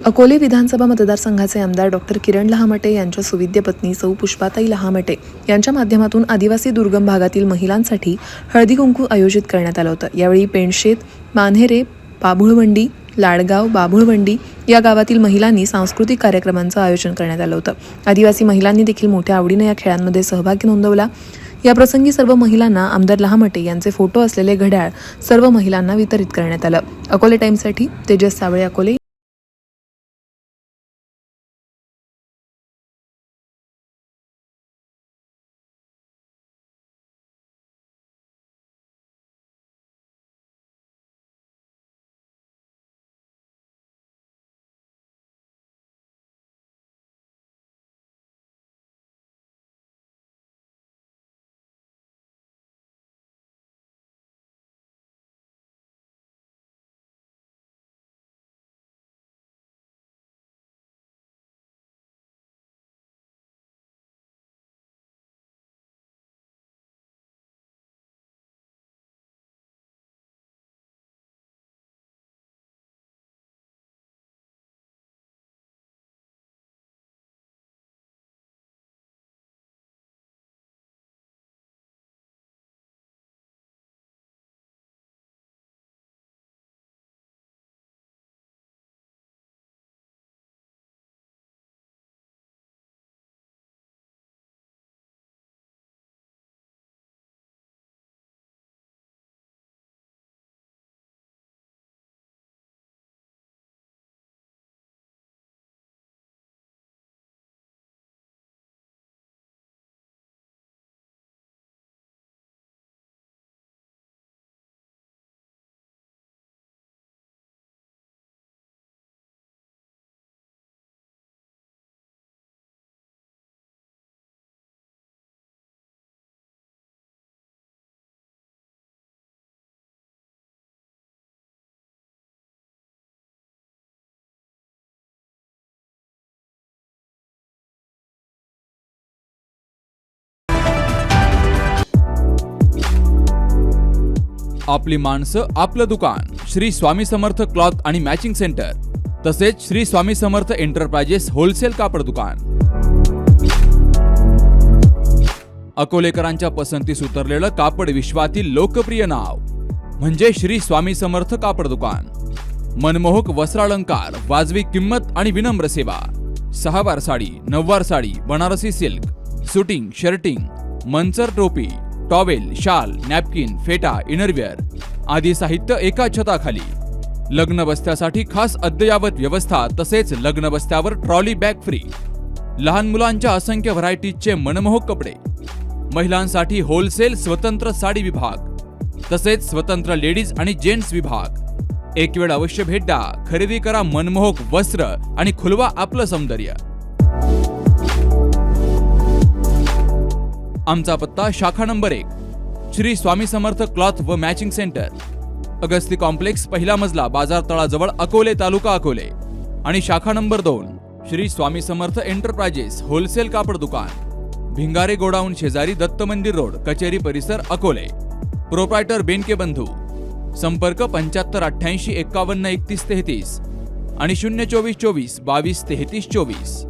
अकोले विधानसभा मतदारसंघाचे आमदार डॉक्टर किरण लहामटे यांच्या सुविद्य पत्नी सौ पुष्पाताई लहामटे यांच्या माध्यमातून आदिवासी दुर्गम भागातील महिलांसाठी हळदी कुंकू आयोजित करण्यात आलं होतं। यावेळी पेणशेत, मान्हेरे, बाभुळवंडी, लाडगाव, बाभुळवंडी या गावातील महिलांनी सांस्कृतिक कार्यक्रमांचं आयोजन करण्यात आलं होतं। आदिवासी महिलांनी देखील मोठ्या आवडीने या खेळांमध्ये सहभाग नोंदवला। या प्रसंगी सर्व महिलांना आमदार लहामटे यांचे फोटो असलेले घड्याळ सर्व महिलांना वितरित करण्यात आलं। अकोले टाइम्ससाठी तेजस सावळे, अकोले। आपली माणसं आपलं दुकान श्री स्वामी समर्थ क्लॉथ आणि मॅचिंग सेंटर, तसेच श्री स्वामी समर्थ एंटरप्राइजेस होलसेल कापड दुकान। अकोलेकरांच्या पसंतीस उतरलेलं कापड विश्वातील लोकप्रिय नाव म्हणजे श्री स्वामी समर्थ कापड दुकान। मनमोहक वस्त्रालंकार, वाजवी किंमत आणि विनम्र सेवा। 6 वार साडी, 9 वार sari, Banarasi silk, suiting, shirting, Manchar टोपी, टॉवेल, शाल, नॅपकिन, फेटा, इनरवेअर आदी साहित्य एका छताखाली। लग्न बस्त्यासाठी खास अद्ययावत व्यवस्था, तसेच लग्न बस्त्यावर ट्रॉली बॅग फ्री। लहान मुलांच्या असंख्य व्हरायटीजचे मनमोहक कपडे। महिलांसाठी होलसेल स्वतंत्र साडी विभाग, तसेच स्वतंत्र लेडीज आणि जेंट्स विभाग। एक वेळ अवश्य भेट द्या, खरेदी करा मनमोहक वस्त्र आणि खुलवा आपलं सौंदर्य। आमचा पत्ता शाखा नंबर 1 श्री स्वामी समर्थ क्लॉथ व मॅचिंग सेंटर, अगस्ती कॉम्प्लेक्स, पहिला मजला, बाजार तळाजवळ, अकोले, तालुका अकोले। आणि शाखा number 2 Shri Swami Samarth enterprises wholesale कापड दुकान, भिंगारे गोडाऊन शेजारी, दत्त मंदिर रोड, कचेरी परिसर, अकोले। प्रोप्रायटर बेनके बंधू। संपर्क 75 88 51 31 33 आणि 024 24 22 33 24।